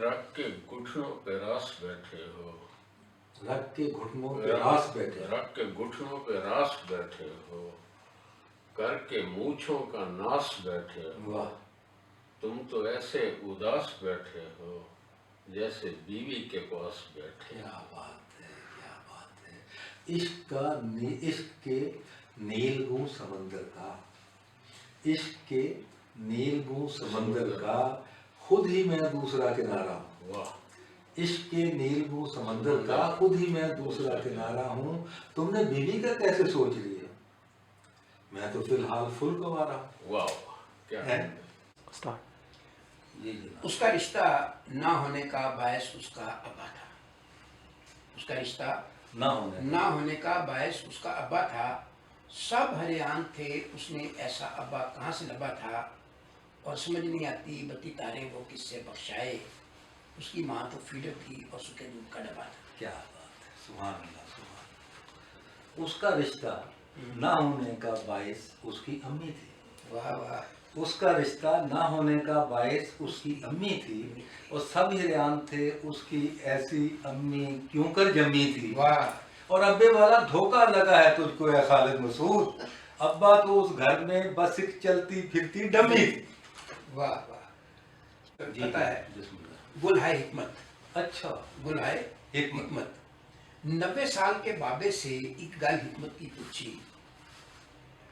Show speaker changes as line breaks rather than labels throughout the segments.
रख के घुटनों पे रास बैठे हो,
रख के घुटनों पे रास बैठे,
रख के घुटनों पे रास बैठे हो, करके मूछों का नाश बैठे हो।
वाह,
तुम तो ऐसे उदास बैठे हो जैसे बीवी के पास बैठे।
क्या बात है, क्या बात है। इश्क के नीलगू समंदर का, इश्क के नीलगू समंदर का खुद ही मैं दूसरा किनारा हूँ।
वाह,
इश्क के नीलगू समंदर का खुद ही मैं दूसरा किनारा हूँ। तुमने बीवी का कैसे सोच लिया, मैं तो फिलहाल फुल गंवारा हूँ।
वाह, क्या
है?
स्टार्ट।
ये जनाब।
उसका रिश्ता ना होने का बायस उसका अब्बा था। उसका रिश्ता
ना होने
ना होने का बायस उसका अब्बा था। सब हैरान थे उसने ऐसा अब्बा कहाँ से लबा था, और समझ नहीं आती बत्ती तारे वो किससे बख्शाए। उसकी माँ तो फीडर थी और सूखे दूध का डब्बा था।
क्या बात है, सुभान अल्लाह, सुभान अल्लाह। उसका रिश्ता ना होने का बायस उसकी अम्मी थी।
वाह वाह।
उसका रिश्ता ना होने का बायस उसकी अम्मी थी, और सब हैरान थे उसकी ऐसी अम्मी क्यों कर जमी थी।
वाह।
और अब्बे वाला धोखा लगा है तुझको है खालिद मसूद, अब्बा तो उस घर में बस एक चलती फिरती डमी थी।
वाह वाह। पता है
बिस्मिल्लाह।
गुल है हिकमत।
अच्छा,
गुल है
हिकमत।
हिकमत। 90 साल के बाबे से एक गाल हिकमत की पूछी।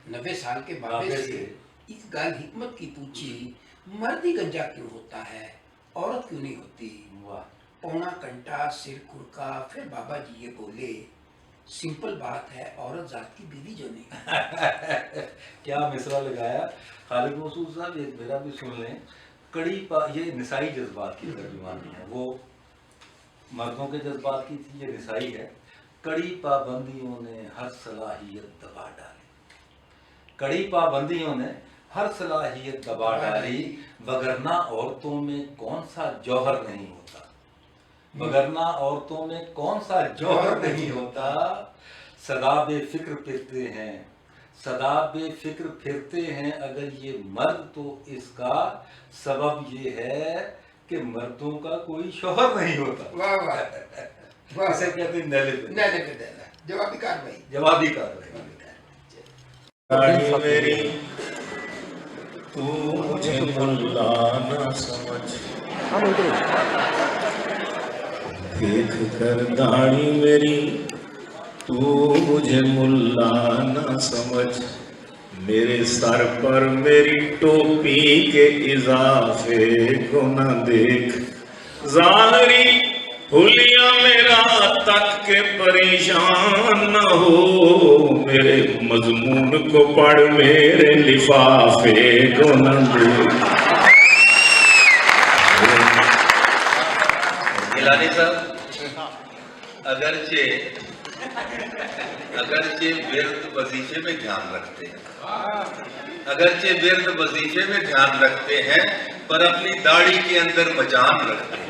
90 साल के बाबे से एक गाल हिकमत की पूछी, मर्द ही गंजा क्यों होता है, औरत क्यों नहीं होती।
वाह,
पौना घंटा सिर खुरका, फिर बाबा जी ये बोले, सिंपल बात है, औरत जात की बीवी जो नहीं।
क्या मिसरा लगाया खालिद मसूद साहब। ये मेरा भी सुन लें। ये निसाई जज्बात की तर्जुमानी है, वो मर्दों के जज्बात की थी, ये निसाई है। कड़ी पाबंदियों ने हर सलाहियत दबा डाली, कड़ी पाबंदियों ने हर सलाहियत दबा डाली, वगरना औरतों में कौन सा जौहर नहीं होता, वगरना औरतों में कौन सा जौहर नहीं होता। सदा बेफिक्र फिरते हैं, सदा बेफिक्र फिरते हैं अगर ये मर्द, तो इसका सबब ये है कि मर्दों का कोई शौहर नहीं होता।
वाह वाह।
इसे कहते हैं नैले पे
नैले पे देना, जवाबी कार्रवाई।
जवाबी कार्रवाई।
रानी मेरी तू मुझे मुल्ला न समझ, देख कर दाढ़ी मेरी तू मुझे मुल्ला न समझ, मेरे सर पर मेरी टोपी के इजाफे को न देख, ज़ाहरी हुलिया मेरा तक के परेशान न हो, मेरे मजमून को पढ़ मेरे लिफाफे को न देख।
गिलानी साहब, अगरचे विर्द वजीफे में ध्यान रखते हैं, अगरचे विर्द वजीफे में ध्यान रखते हैं, पर अपनी दाढ़ी के अंदर मचान रखते हैं।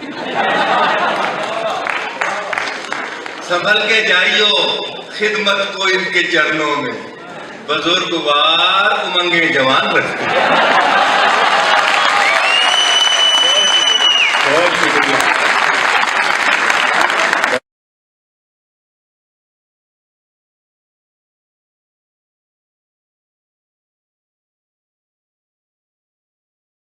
संभल के जाइयो खिदमत को इनके चरणों में, बुजुर्गवार उमंगे जवान रखते हैं।